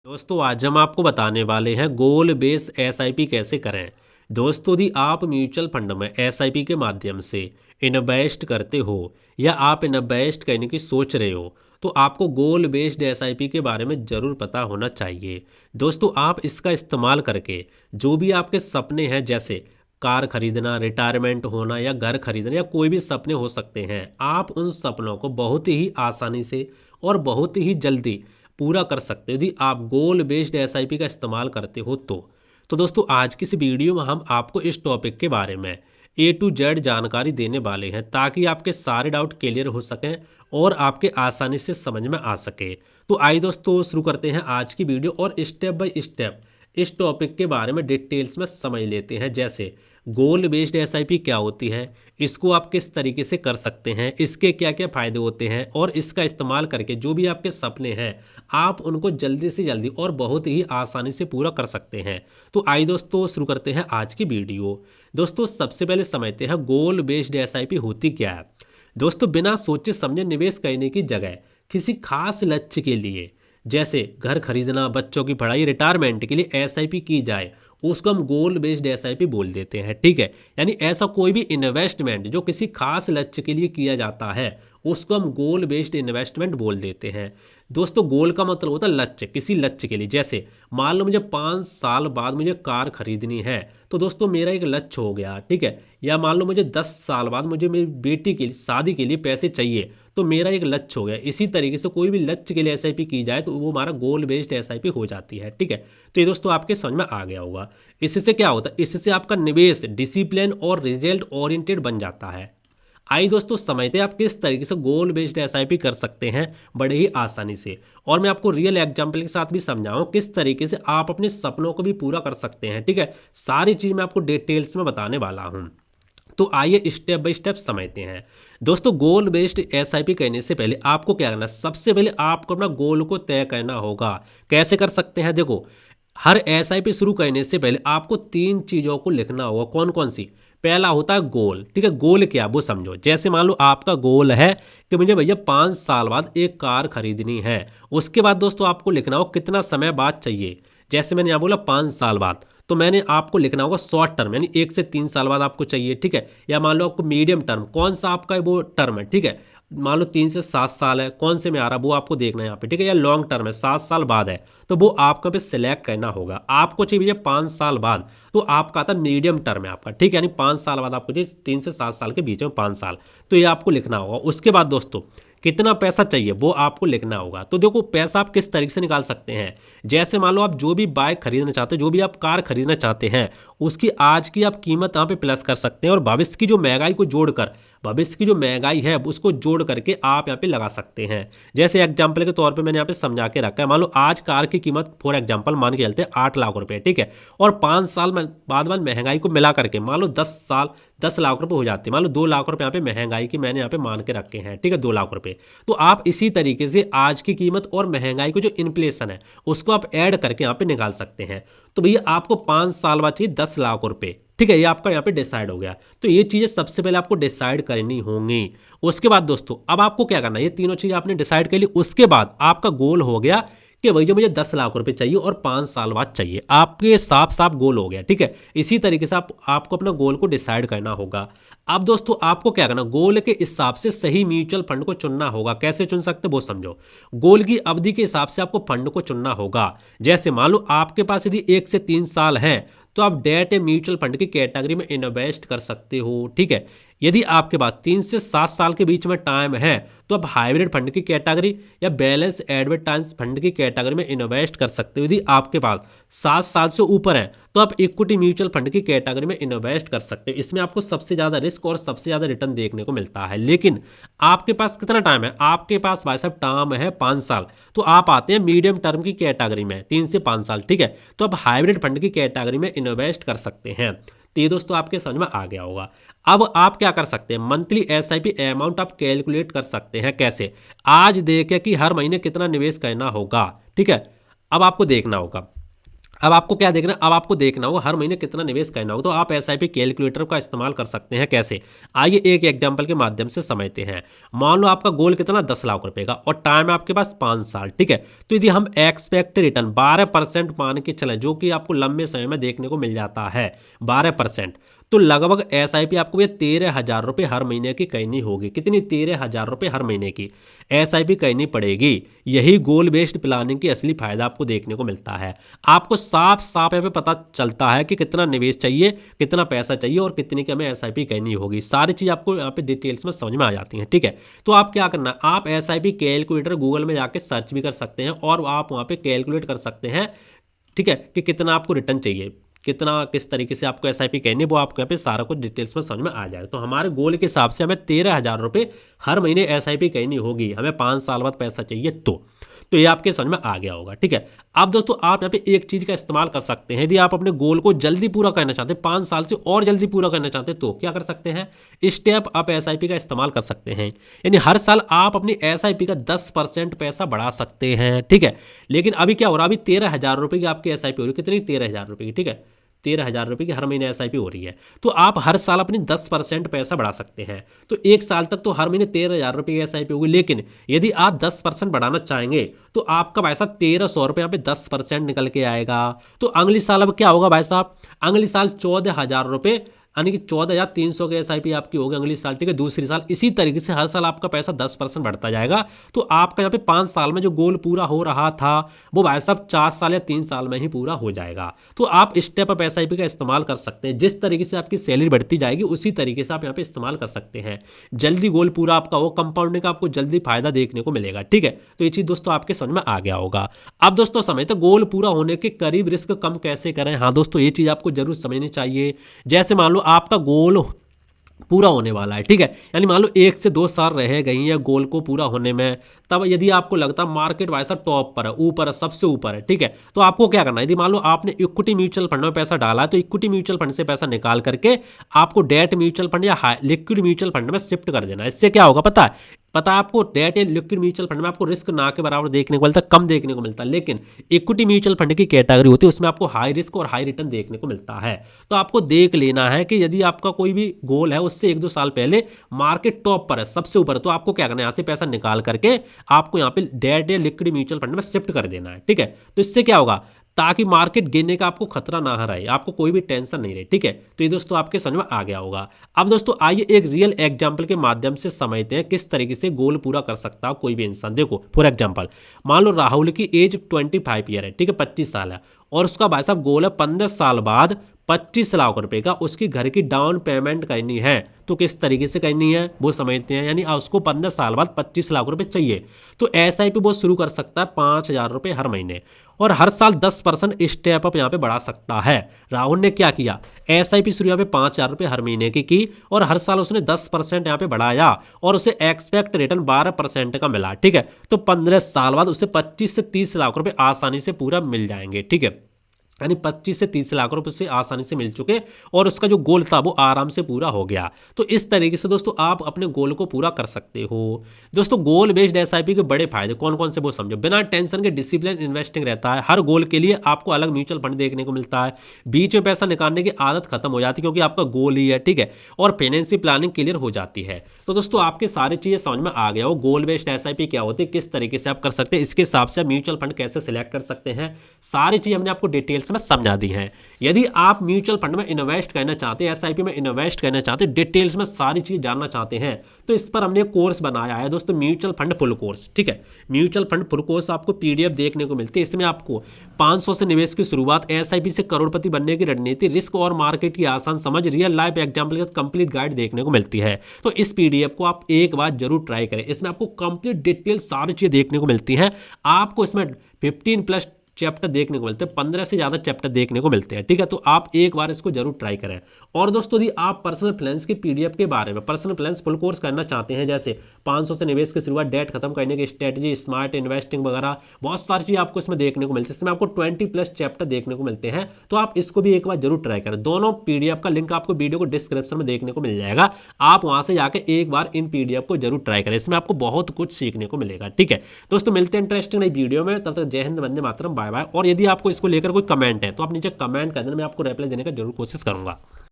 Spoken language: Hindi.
दोस्तों आज हम आपको बताने वाले हैं गोल बेस एसआईपी कैसे करें। दोस्तों यदि आप म्यूचुअल फंड में एसआईपी के माध्यम से इन्वेस्ट करते हो या आप इन्वेस्ट करने की सोच रहे हो तो आपको गोल बेस्ड एसआईपी के बारे में ज़रूर पता होना चाहिए। दोस्तों आप इसका इस्तेमाल करके जो भी आपके सपने हैं, जैसे कार खरीदना, रिटायरमेंट होना या घर खरीदना या कोई भी सपने हो सकते हैं, आप उन सपनों को बहुत ही आसानी से और बहुत ही जल्दी पूरा कर सकते हो यदि आप गोल बेस्ड एसआईपी का इस्तेमाल करते हो तो दोस्तों आज की इस वीडियो में हम आपको इस टॉपिक के बारे में ए टू जेड जानकारी देने वाले हैं ताकि आपके सारे डाउट क्लियर हो सकें और आपके आसानी से समझ में आ सके। तो आइए दोस्तों शुरू करते हैं आज की वीडियो और स्टेप बाय स्टेप इस टॉपिक के बारे में डिटेल्स में समझ लेते हैं। जैसे गोल बेस्ड एसआईपी क्या होती है, इसको आप किस तरीके से कर सकते हैं, इसके क्या क्या फ़ायदे होते हैं और इसका इस्तेमाल करके जो भी आपके सपने हैं आप उनको जल्दी से जल्दी और बहुत ही आसानी से पूरा कर सकते हैं। तो आइए दोस्तों शुरू करते हैं आज की वीडियो। दोस्तों सबसे पहले समझते हैं गोल बेस्ड एसआईपी होती क्या है। दोस्तों बिना सोचे समझे निवेश करने की जगह किसी खास लक्ष्य के लिए, जैसे घर खरीदना, बच्चों की पढ़ाई, रिटायरमेंट के लिए एसआईपी की जाए उसको हम गोल बेस्ड एसआईपी बोल देते हैं। ठीक है, यानी ऐसा कोई भी इन्वेस्टमेंट जो किसी खास लक्ष्य के लिए किया जाता है उसको हम गोल बेस्ड इन्वेस्टमेंट बोल देते हैं। दोस्तों गोल का मतलब होता है लक्ष्य, किसी लक्ष्य के लिए। जैसे मान लो मुझे 5 साल बाद मुझे कार खरीदनी है तो दोस्तों मेरा एक लक्ष्य हो गया। ठीक है, या मान लो मुझे 10 साल बाद मुझे मेरी बेटी के लिए शादी के लिए पैसे चाहिए तो मेरा एक लक्ष्य हो गया। इसी तरीके से कोई भी लक्ष्य के लिए एसआईपी की जाए तो वो हमारा गोल बेस्ड एसआईपी हो जाती है। ठीक है, तो ये दोस्तों आपके समझ में आ गया होगा। इससे क्या होता है, इससे आपका निवेश डिसिप्लिन और रिजल्ट ओरिएंटेड बन जाता है। आइए दोस्तों समझते हैं आप किस तरीके से गोल बेस्ड एसआईपी कर सकते हैं बड़े ही आसानी से, और मैं आपको रियल एग्जांपल के साथ भी समझाऊं किस तरीके से आप अपने सपनों को भी पूरा कर सकते हैं। ठीक है, सारी चीज़ मैं आपको डिटेल्स में बताने वाला हूं। तो आइए स्टेप बाय स्टेप समझते हैं। दोस्तों गोल बेस्ड एसआईपी करने से पहले आपको क्या करना है, सबसे पहले आपको अपना गोल को तय करना होगा। कैसे कर सकते हैं, देखो हर एसआईपी शुरू करने से पहले आपको 3 चीज़ों को लिखना होगा। कौन कौन सी? पहला होता है गोल। ठीक है, गोल क्या वो समझो। जैसे मान लो आपका गोल है कि मुझे भैया 5 साल बाद एक कार खरीदनी है। उसके बाद दोस्तों आपको लिखना हो कितना समय बाद चाहिए। जैसे मैंने यहाँ बोला 5 साल बाद, तो मैंने आपको लिखना होगा शॉर्ट टर्म, यानी 1 से 3 साल बाद आपको चाहिए। ठीक है, या मान लो आपको मीडियम टर्म, कौन सा आपका वो टर्म है। ठीक है, मान लो 3 से 7 साल है, कौन से में आ रहा वो आपको देखना है यहाँ पे। ठीक है, या लॉन्ग टर्म है, 7 साल बाद है, तो वो आपको पे सिलेक्ट करना होगा। आपको चाहिए भैया 5 साल बाद, तो आपका आता मीडियम टर्म है आपका। ठीक है, यानी 5 साल बाद आपको चाहिए, 3 से 7 साल के बीच में 5 साल, तो ये आपको लिखना होगा। उसके बाद दोस्तों कितना पैसा चाहिए वो आपको लिखना होगा। तो देखो पैसा आप किस तरीके से निकाल सकते हैं। जैसे मान लो आप जो भी बाइक खरीदना चाहते हो, जो भी आप कार खरीदना चाहते हैं, उसकी आज की आप कीमत यहाँ पे प्लस कर सकते हैं और भविष्य की जो महंगाई को जोड़कर, भविष्य की जो महंगाई है उसको जोड़ करके आप यहाँ पे लगा सकते हैं। जैसे एग्जांपल के तौर पे मैंने यहाँ पे समझा के रखा है। मान लो आज कार की कीमत फॉर एग्जांपल मान के चलते हैं 8 लाख रुपए। ठीक है, और 5 साल में बाद महंगाई को मिला करके मान लो 10 लाख रुपए हो जाते हैं। मान लो 2 लाख रुपए यहाँ पे महंगाई की मैंने यहाँ पे मान के रखे हैं। ठीक है, 2 लाख रुपए। तो आप इसी तरीके से आज की कीमत और महंगाई को जो इन्फ्लेशन है उसको आप ऐड करके यहाँ पे निकाल सकते हैं। तो भैया आपको 5 साल बाद चाहिए 10 लाख रुपए। ठीक है, ये आपका यहाँ पे डिसाइड हो गया। तो ये चीज़ें सबसे पहले आपको डिसाइड करनी होंगी। उसके बाद दोस्तों अब आपको क्या करना है, ये तीनों चीज़ आपने डिसाइड कर ली। उसके बाद आपका गोल हो गया कि भाई जो मुझे 10 लाख रुपए चाहिए और 5 साल बाद चाहिए। आपके साफ साफ गोल हो गया। ठीक है, इसी तरीके से आपको अपना गोल को डिसाइड करना होगा। अब दोस्तों आपको क्या करना, गोल के हिसाब से सही म्यूचुअल फंड को चुनना होगा। कैसे चुन सकते वो समझो। गोल की अवधि के हिसाब से आपको फंड को चुनना होगा। जैसे मान लो आपके पास यदि 1 से 3 साल है तो आप डेट म्यूचुअल फंड की कैटेगरी में इन्वेस्ट कर सकते हो। ठीक है, यदि आपके पास 3 से 7 साल के बीच में टाइम है तो आप हाइब्रिड फंड की कैटेगरी या बैलेंस एडवर्टाइज फंड की कैटेगरी में इन्वेस्ट कर सकते हो। यदि आपके पास 7 साल से ऊपर है तो आप इक्विटी म्यूचुअल फंड की कैटेगरी में इन्वेस्ट कर सकते हो। इसमें आपको सबसे ज़्यादा रिस्क और सबसे ज़्यादा रिटर्न देखने को मिलता है। लेकिन आपके पास कितना टाइम है, आपके पास भाई साहब टाइम है 5 साल, तो आप आते हैं मीडियम टर्म की कैटेगरी में, 3 से 5 साल। ठीक है, तो आप हाइब्रिड फंड की कैटेगरी में इन्वेस्ट कर सकते हैं। तो ये दोस्तों आपके समझ में आ गया होगा। अब आप क्या कर सकते हैं, मंथली एसआईपी अमाउंट आप कैलकुलेट कर सकते हैं। कैसे? आज देखें कि हर महीने कितना निवेश करना होगा। ठीक है, अब आपको देखना होगा अब आपको क्या देखना, अब आपको देखना होगा हर महीने कितना निवेश करना होगा। तो आप एसआईपी कैलकुलेटर का इस्तेमाल कर सकते हैं। कैसे, आइए एक एग्जांपल के माध्यम से समझते हैं। मान लो आपका गोल कितना 10 लाख रुपए का और टाइम है आपके पास 5 साल, ठीक है। तो यदि हम एक्सपेक्ट रिटर्न 12% मान के चलें, जो कि आपको लंबे समय में देखने को मिल जाता है 12%, तो लगभग एसआईपी आपको ये 13,000 रुपये हर महीने की करनी होगी। कितनी, 13,000 रुपये हर महीने की एसआईपी करनी पड़ेगी। यही गोल बेस्ड प्लानिंग की असली फायदा आपको देखने को मिलता है। आपको साफ साफ यहाँ पे पता चलता है कि कितना निवेश चाहिए, कितना पैसा चाहिए और कितनी की हमें एसआईपी करनी होगी। सारी चीज़ आपको यहाँ पे डिटेल्स में समझ में आ जाती हैं, ठीक है। तो आप क्या करना, आप एसआईपी कैलकुलेटर गूगल में जाके सर्च भी कर सकते हैं और आप वहाँ पे कैलकुलेट कर सकते हैं, ठीक है, कि कितना आपको रिटर्न चाहिए, कितना किस तरीके से आपको एसआईपी करनी है, वो आपको यहाँ पे सारा कुछ डिटेल्स में समझ में आ जाएगा। तो हमारे गोल के हिसाब से हमें 13,000 रुपये हर महीने एसआईपी करनी होगी, हमें 5 साल बाद पैसा चाहिए तो ये आपके समझ में आ गया होगा, ठीक है। अब दोस्तों आप यहाँ पे एक चीज़ का इस्तेमाल कर सकते हैं। यदि आप अपने गोल को जल्दी पूरा करना चाहते हैं, 5 साल से और जल्दी पूरा करना चाहते हैं, तो क्या कर सकते हैं, स्टेप अप एसआईपी का इस्तेमाल कर सकते हैं। यानी हर साल आप अपनी एसआईपी का 10% पैसा बढ़ा सकते हैं, ठीक है। लेकिन अभी क्या हो रहा है, अभी 13,000 रुपये की आपकी एसआईपी हो रही है। कितनी, 13,000 रुपये की, ठीक है। 13,000 रुपये की हर महीने एसआईपी हो रही है। तो आप हर साल अपनी 10% पैसा बढ़ा सकते हैं। तो 1 साल तक तो हर महीने 13,000 रुपये की एसआईपी होगी। लेकिन यदि आप 10% बढ़ाना चाहेंगे तो आपका भाई साहब 1,300 रुपये यहाँ पे 10% निकल के आएगा। तो अगली साल अब क्या होगा भाई साहब, अगली साल 14,000 रुपये, यानी कि 14,300 की एसआईपी आपकी होगी अगली साल, ठीक है। दूसरी साल इसी तरीके से हर साल आपका पैसा 10% बढ़ता जाएगा। तो आपका यहाँ पे 5 साल में जो गोल पूरा हो रहा था वो भाई साहब 4 साल या 3 साल में ही पूरा हो जाएगा। तो आप स्टेप अप एसआईपी का इस्तेमाल कर सकते हैं। जिस तरीके से आपकी सैलरी बढ़ती जाएगी उसी तरीके से आप यहाँ पे इस्तेमाल कर सकते हैं। जल्दी गोल पूरा आपका हो, कंपाउंडिंग का आपको जल्दी फायदा देखने को मिलेगा, ठीक है। तो ये चीज़ दोस्तों आपके समझ में आ गया होगा। अब दोस्तों समय तो गोल पूरा होने के करीब रिस्क कम कैसे करें, हाँ दोस्तों ये चीज़ आपको जरूर समझनी चाहिए। जैसे मान लो आपका गोल पूरा होने वाला है, ठीक है। यानी मान लो 1 से 2 साल रह गई है गोल को पूरा होने में, तब यदि आपको लगता है मार्केट वैसा टॉप पर है, ऊपर है, सबसे ऊपर है, ठीक है, तो आपको क्या करना है, यदि मान लो आपने इक्विटी म्यूचुअल फंड में पैसा डाला है तो इक्विटी म्यूचुअल फंड से पैसा निकाल करके आपको डेट म्यूचुअल फंड या लिक्विड म्यूचुअल फंड में शिफ्ट कर देना है। इससे क्या होगा पता है, आपको डेट या लिक्विड म्यूचुअल फंड में आपको रिस्क ना के बराबर देखने को मिलता है, कम देखने को मिलता है। लेकिन इक्विटी म्यूचुअल फंड की कैटेगरी होती है, उसमें आपको हाई रिस्क और हाई रिटर्न देखने को मिलता है। तो आपको देख लेना है कि यदि आपका कोई भी गोल है उससे 1-2 साल पहले मार्केट टॉप पर है, सबसे ऊपर है, तो आपको क्या करना है, यहाँ से पैसा निकाल करके आपको यहाँ पे डेट या लिक्विड म्यूचुअल फंड में शिफ्ट कर देना है, ठीक है। तो इससे क्या होगा, ताकि मार्केट गिरने का आपको खतरा ना रहे, आपको कोई भी टेंशन नहीं रहे, ठीक है। तो ये दोस्तों आपके समझ में आ गया होगा। अब दोस्तों आइए एक रियल एग्जांपल के माध्यम से समझते हैं किस तरीके से गोल पूरा कर सकता है कोई भी इंसान। देखो फॉर एग्जांपल मान लो राहुल की एज 25 ईयर है, ठीक है, 25 साल है, और उसका भाई साहब गोल है 15 साल बाद 25 लाख रुपए का उसकी घर की डाउन पेमेंट करनी है। तो किस तरीके से करनी है वो समझते हैं। यानी उसको 15 साल बाद 25 लाख रुपए चाहिए, तो एसआईपी वो शुरू कर सकता है 5,000 रुपये हर महीने, और हर साल 10% स्टेप अप यहाँ पे बढ़ा सकता है। राहुल ने क्या किया, एसआईपी शुरू यहाँ पे 5,000 रुपये हर महीने की और हर साल उसने 10% यहाँ पे बढ़ाया और उसे एक्सपेक्ट रिटर्न 12% का मिला, ठीक है। तो 15 साल बाद उसे 25 से 30 लाख रुपए आसानी से पूरा मिल जाएंगे, ठीक है। यानी 25 से 30 लाख रुपए से आसानी से मिल चुके और उसका जो गोल था वो आराम से पूरा हो गया। तो इस तरीके से दोस्तों आप अपने गोल को पूरा कर सकते हो। दोस्तों गोल बेस्ड एसआईपी के बड़े फायदे कौन कौन से वो समझो। बिना टेंशन के डिसिप्लिन इन्वेस्टिंग रहता है, हर गोल के लिए आपको अलग म्यूचुअल फंड देखने को मिलता है, बीच में पैसा निकालने की आदत खत्म हो जाती है क्योंकि आपका गोल ही है, ठीक है, और फाइनेंशियल प्लानिंग क्लियर हो जाती है। तो दोस्तों आपके सारी चीज़ें समझ में आ गया हो, गोल बेस्ड एसआईपी क्या होती है, किस तरीके से आप कर सकते हैं, इसके हिसाब से म्यूचुअल फंड कैसे सिलेक्ट कर सकते हैं, सारी चीज़ हमने आपको डिटेल्स में समझा दी है। यदि आप म्यूचुअल फंड में इन्वेस्ट करना चाहते हैं, एसआईपी में इन्वेस्ट करना चाहते हैं, डिटेल्स में सारी चीज जानना चाहते हैं, तो इस पर हमने कोर्स बनाया है दोस्तों, म्यूचुअल फंड फुल कोर्स, ठीक है। म्यूचुअल फंड फुल कोर्स आपको पीडीएफ देखने को मिलती है। इसमें आपको 500 से निवेश की शुरुआत, एसआईपी से करोड़पति बनने की रणनीति, रिस्क और मार्केट की आसान समझ, रियल लाइफ एग्जाम्पल के साथ कंप्लीट गाइड देखने को मिलती है। तो इस पीडीएफ को आप एक बार जरूर ट्राई करें। इसमें आपको कंप्लीट डिटेल सारी चीजें देखने को मिलती हैं। आपको इसमें 15+ चैप्टर देखने को मिलते हैं, 15 से ज़्यादा चैप्टर देखने को मिलते हैं, ठीक है। तो आप एक बार इसको जरूर ट्राई करें। और दोस्तों यदि आप पर्सनल फाइनेंस की पीडीएफ के बारे में, पर्सनल फाइनेंस फुल कोर्स करना चाहते हैं, जैसे 500 से निवेश की शुरुआत, डेट खत्म करने की स्ट्रेटजी, स्मार्ट इन्वेस्टिंग वगैरह, बहुत सारी चीज़ आपको इसमें देखने को मिलती है। इसमें आपको 20+ चैप्टर देखने को मिलते हैं। तो आप इसको भी एक बार जरूर ट्राई करें। दोनों पीडीएफ का लिंक आपको वीडियो को डिस्क्रिप्शन में देखने को मिल जाएगा। आप वहां से जाकर एक बार इन पीडीएफ को जरूर ट्राई करें, इसमें आपको बहुत कुछ सीखने को मिलेगा, ठीक है। दोस्तों मिलते हैं इंटरेस्टिंग नई वीडियो में, तब तक जय हिंद, वंदे मातरम, बाय। Bye bye. और यदि आपको इसको लेकर कोई कमेंट है तो आप नीचे कमेंट कर देना, मैं आपको रिप्लाई देने का जरूर कोशिश करूँगा।